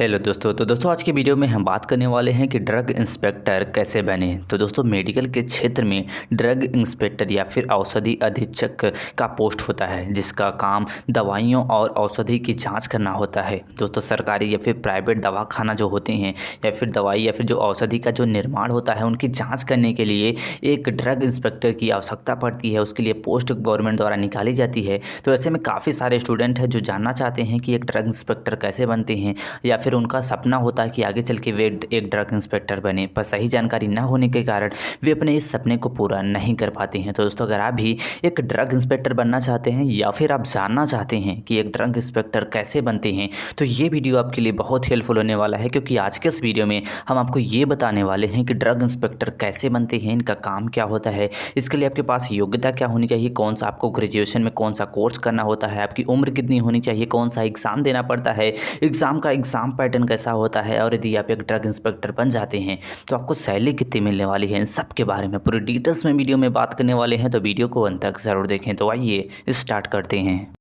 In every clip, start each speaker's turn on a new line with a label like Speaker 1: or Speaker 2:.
Speaker 1: Hello दोस्तों। तो दोस्तों आज की वीडियो में हम बात करने वाले हैं कि ड्रग इंस्पेक्टर कैसे बने। तो दोस्तों मेडिकल के क्षेत्र में ड्रग इंस्पेक्टर या फिर औषधि अधीक्षक का पोस्ट होता है, जिसका काम दवाइयों और औषधि की जांच करना होता है। दोस्तों सरकारी या फिर प्राइवेट दवाखाना जो होते हैं या फिर दवाई या फिर जो औषधि का जो निर्माण होता है, उनकी जाँच करने के लिए एक ड्रग इंस्पेक्टर की आवश्यकता पड़ती है। उसके लिए पोस्ट गवर्नमेंट द्वारा निकाली जाती है। तो ऐसे में काफ़ी सारे स्टूडेंट हैं जो जानना चाहते हैं कि एक ड्रग इंस्पेक्टर कैसे बनते हैं, या फिर उनका सपना होता है कि आगे चल के वे एक ड्रग इंस्पेक्टर बने, पर सही जानकारी न होने के कारण वे अपने इस सपने को पूरा नहीं कर पाते हैं। तो दोस्तों अगर आप भी एक ड्रग इंस्पेक्टर बनना चाहते हैं या फिर आप जानना चाहते हैं कि एक ड्रग इंस्पेक्टर कैसे बनते हैं, तो ये वीडियो आपके लिए बहुत हेल्पफुल होने वाला है, क्योंकि आज के इस वीडियो में हम आपको ये बताने वाले हैं कि ड्रग इंस्पेक्टर कैसे बनते हैं, इनका काम क्या होता है, इसके लिए आपके पास योग्यता क्या होनी चाहिए, कौन सा आपको ग्रेजुएशन में कौन सा कोर्स करना होता है, आपकी उम्र कितनी होनी चाहिए, कौन सा एग्ज़ाम देना पड़ता है, एग्ज़ाम का एग्ज़ाम पैटर्न कैसा होता है, और यदि आप एक ड्रग इंस्पेक्टर बन जाते हैं तो आपको सैलरी कितनी मिलने वाली है, इन सब के बारे में पूरी डिटेल्स में वीडियो में बात करने वाले हैं। तो वीडियो को अंत तक ज़रूर देखें। तो आइए स्टार्ट करते हैं।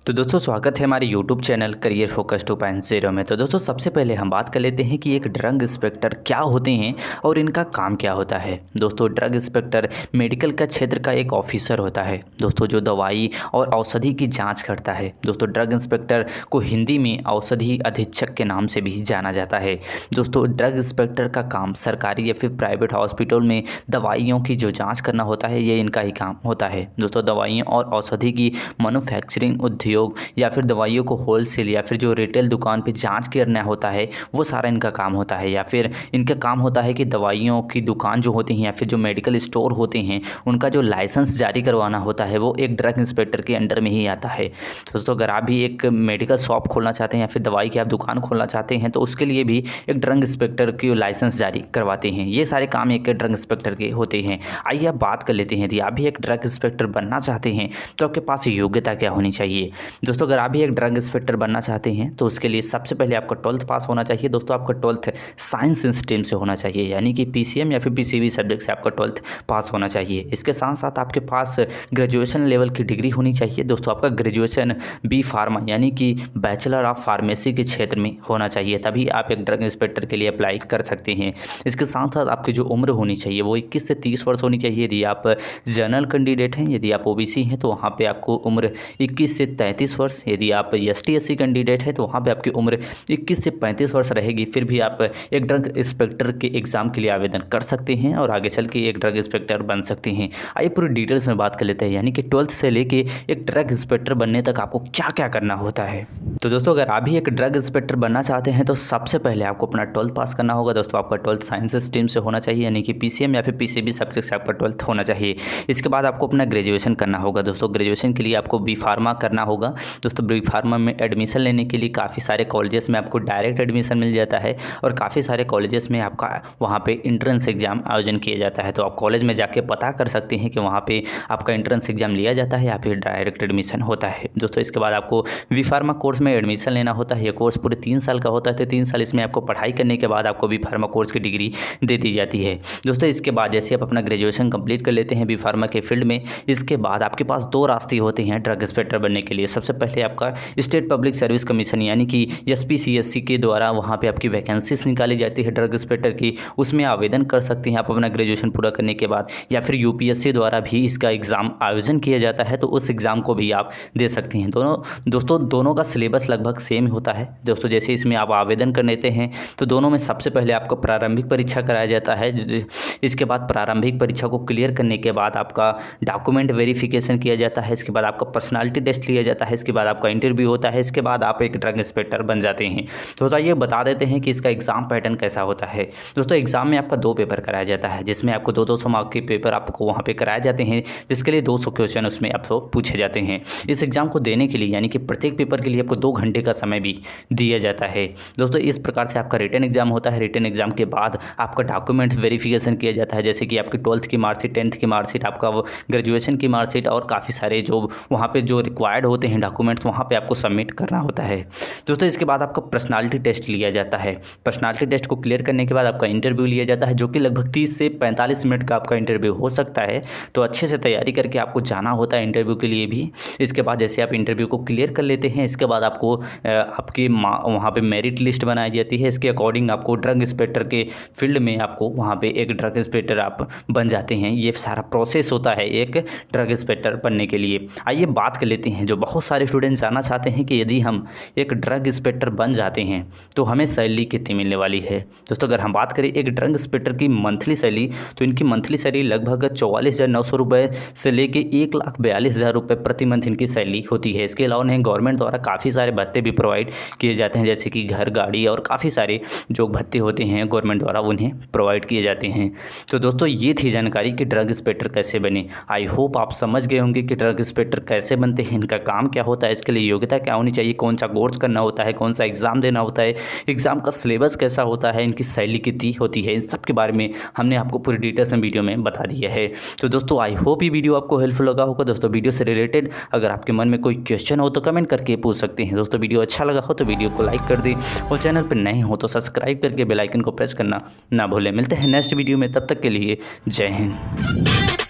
Speaker 1: तो दोस्तों स्वागत है हमारे YouTube चैनल करियर फोकस 2.0 में। तो दोस्तों सबसे पहले हम बात कर लेते हैं कि एक ड्रग इंस्पेक्टर क्या होते हैं और इनका काम क्या होता है। दोस्तों ड्रग इंस्पेक्टर मेडिकल का क्षेत्र का एक ऑफिसर होता है दोस्तों, जो दवाई और औषधि की जांच करता है। दोस्तों ड्रग इंस्पेक्टर को हिंदी में औषधि अधीक्षक के नाम से भी जाना जाता है। दोस्तों ड्रग इंस्पेक्टर का काम सरकारी या फिर प्राइवेट हॉस्पिटल में दवाइयों की जो जाँच करना होता है, ये इनका ही काम होता है। दोस्तों दवाइयों और औषधि की मैन्युफैक्चरिंग उद्योग या फिर दवाइयों को होलसेल या फिर जो रिटेल दुकान पे जांच करना होता है, वो सारा इनका काम होता है। या फिर इनका काम होता है कि दवाइयों की दुकान जो होती हैं या फिर जो मेडिकल स्टोर होते हैं, उनका जो लाइसेंस जारी करवाना होता है, वो एक ड्रग इंस्पेक्टर के अंडर में ही आता है। दोस्तों अगर आप भी एक मेडिकल शॉप खोलना चाहते हैं या फिर दवाई की आप दुकान खोलना चाहते हैं, तो उसके लिए भी एक ड्रग इंस्पेक्टर की लाइसेंस जारी करवाते हैं। ये सारे काम एक ड्रग इंस्पेक्टर के होते हैं। आइए आप बात कर लेते हैं, यदि आप भी एक ड्रग इंस्पेक्टर बनना चाहते हैं तो आपके पास योग्यता क्या होनी चाहिए। दोस्तों अगर आप भी एक ड्रग इंस्पेक्टर बनना चाहते हैं तो उसके लिए सबसे पहले आपका 12th पास होना चाहिए। दोस्तों आपका 12th साइंस स्ट्रीम से होना चाहिए, यानी कि पीसीएम या फिर पीसीबी सब्जेक्ट से आपका 12th पास होना चाहिए। इसके साथ साथ आपके पास ग्रेजुएशन लेवल की डिग्री होनी चाहिए। दोस्तों आपका ग्रेजुएशन बी फार्मा यानी कि बैचलर ऑफ फार्मेसी के क्षेत्र में होना चाहिए, तभी आप एक ड्रग इंस्पेक्टर के लिए अप्लाई कर सकते हैं। इसके साथ साथ आपकी जो उम्र होनी चाहिए वो 21 से 30 वर्ष होनी चाहिए। यदि आप जनरल कैंडिडेट हैं, यदि आप ओबीसी हैं, तो वहाँ पर आपको उम्र 21 से 33 वर्ष, यदि आप ST/SC कैंडिडेट है तो वहाँ पे आपकी उम्र 21 से 35 वर्ष रहेगी। फिर भी आप एक ड्रग इंस्पेक्टर के एग्ज़ाम के लिए आवेदन कर सकते हैं और आगे चल के एक ड्रग इंस्पेक्टर बन सकते हैं। आइए पूरी डिटेल्स में बात कर लेते हैं, यानी कि 12th से लेके एक ड्रग इंस्पेक्टर बनने तक आपको क्या क्या करना होता है। तो दोस्तों अगर आप भी एक ड्रग इंस्पेक्टर बनना चाहते हैं तो सबसे पहले आपको अपना 12th पास करना होगा। दोस्तों आपका 12th साइंस स्ट्रीम से होना चाहिए, यानी कि पीसीएम या फिर पीसीबी सब्जेक्ट से आपका 12th होना चाहिए। इसके बाद आपको अपना ग्रेजुएशन करना होगा। दोस्तों ग्रेजुएशन के लिए आपको बी फार्मा करना होगा। दोस्तों बी फार्मा में एडमिशन लेने के लिए काफ़ी सारे कॉलेजेस में आपको डायरेक्ट एडमिशन मिल जाता है और काफ़ी सारे कॉलेजेस में आपका वहाँ पे एंट्रेंस एग्ज़ाम आयोजन किया जाता है। तो आप कॉलेज में जाके पता कर सकते हैं कि वहाँ पे आपका एंट्रेंस एग्ज़ाम लिया जाता है या फिर डायरेक्ट एडमिशन होता है। दोस्तों इसके बाद आपको बी फार्मा कोर्स में एडमिशन लेना होता है। ये कोर्स पूरे 3 साल का होता है। तो 3 साल इसमें आपको पढ़ाई करने के बाद आपको बी फार्मा कोर्स की डिग्री दे दी जाती है। दोस्तों इसके बाद जैसे आप अपना ग्रेजुएशन कंप्लीट कर लेते हैं बी फार्मा के फील्ड में, इसके बाद आपके पास 2 रास्ते होते हैं ड्रग इंस्पेक्टर बनने के लिए। सबसे पहले आपका स्टेट पब्लिक सर्विस कमीशन यानी कि SPCSC के द्वारा वहाँ पे आपकी वैकेंसीज निकाली जाती है ड्रग इंस्पेक्टर की, उसमें आवेदन कर सकते हैं आप अपना ग्रेजुएशन पूरा करने के बाद। या फिर UPSC द्वारा भी इसका एग्ज़ाम आयोजन किया जाता है, तो उस एग्ज़ाम को भी आप दे सकते हैं। दोनों का सिलेबस लगभग सेम होता है। दोस्तों जैसे इसमें आप आवेदन कर लेते हैं तो दोनों में सबसे पहले आपको प्रारंभिक परीक्षा कराया जाता है। इसके बाद प्रारंभिक परीक्षा को क्लियर करने के बाद आपका डॉक्यूमेंट वेरिफिकेशन किया जाता है। इसके बाद आपका पर्सनालिटी टेस्ट लिया जाता है। इसके बाद आपका इंटरव्यू होता है। इसके बाद आप एक ड्रग इंस्पेक्टर बन जाते हैं। दोस्तों ये बता देते हैं कि इसका एग्ज़ाम पैटर्न कैसा होता है। दोस्तों एग्ज़ाम में आपका 2 पेपर कराया जाता है, जिसमें आपको 200 मार्क के पेपर आपको वहाँ पे कराए जाते हैं, जिसके लिए 200 क्वेश्चन उसमें आपको पूछे जाते हैं। इस एग्ज़ाम को देने के लिए यानी कि प्रत्येक पेपर के लिए आपको 2 घंटे का समय भी दिया जाता है। दोस्तों इस प्रकार से आपका रिटन एग्ज़ाम होता है। रिटन एग्ज़ाम के बाद आपका डॉक्यूमेंट वेरिफिकेशन किया जाता है, जैसे कि आपकी 12th की मार्कशीट, 10th की मार्कशीट, आपका वो ग्रेजुएशन की मार्कशीट और काफ़ी सारे जो वहाँ पे जो रिक्वायर्ड होते होते हैं डॉक्यूमेंट्स, वहाँ पे आपको सबमिट करना होता है दोस्तों। इसके बाद आपका पर्सनालिटी टेस्ट लिया जाता है। पर्सनालिटी टेस्ट को क्लियर करने के बाद आपका इंटरव्यू लिया जाता है, जो कि लगभग 30 से 45 मिनट का आपका इंटरव्यू हो सकता है। तो अच्छे से तैयारी करके आपको जाना होता है इंटरव्यू के लिए भी। इसके बाद जैसे आप इंटरव्यू को क्लियर कर लेते हैं, इसके बाद आपको आपकी वहाँ पे मेरिट लिस्ट बनाई जाती है। इसके अकॉर्डिंग आपको ड्रग इंस्पेक्टर के फील्ड में आपको वहाँ पे एक ड्रग इंस्पेक्टर आप बन जाते हैं। ये सारा प्रोसेस होता है एक ड्रग इंस्पेक्टर बनने के लिए। आइए बात कर लेते हैं, जो बहुत सारे स्टूडेंट जानना चाहते हैं कि यदि हम एक ड्रग इंस्पेक्टर बन जाते हैं तो हमें सैलरी कितनी मिलने वाली है। दोस्तों अगर हम बात करें एक ड्रग इंस्पेक्टर की मंथली सैलरी, तो इनकी मंथली सैलरी लगभग 44,900 रुपये से लेके 1,42,000 रुपये प्रति मंथ इनकी सैलरी होती है। इसके अलावा उन्हें गवर्नमेंट द्वारा काफ़ी सारे भत्ते भी प्रोवाइड किए जाते हैं, जैसे कि घर, गाड़ी और काफ़ी सारे जो भत्ते होते हैं गवर्नमेंट द्वारा उन्हें प्रोवाइड किए जाते हैं। तो दोस्तों ये थी जानकारी कि ड्रग इंस्पेक्टर कैसे बने। आई होप आप समझ गए होंगे कि ड्रग इंस्पेक्टर कैसे बनते हैं, इनका काम क्या होता है, इसके लिए योग्यता क्या होनी चाहिए, कौन सा कोर्स करना होता है, कौन सा एग्ज़ाम देना होता है, एग्ज़ाम का सिलेबस कैसा होता है, इनकी सैलरी कितनी होती है, इन सब के बारे में हमने आपको पूरी डिटेल्स में वीडियो में बता दिया है। तो दोस्तों आई होप ये वीडियो आपको हेल्पफुल लगा होगा। दोस्तों वीडियो से रिलेटेड अगर आपके मन में कोई क्वेश्चन हो तो कमेंट करके पूछ सकते हैं। दोस्तों वीडियो अच्छा लगा हो तो वीडियो को लाइक कर दें और चैनल पर नए हो तो सब्सक्राइब करके बेल आइकन को प्रेस करना ना भूलें। मिलते हैं नेक्स्ट वीडियो में, तब तक के लिए जय हिंद।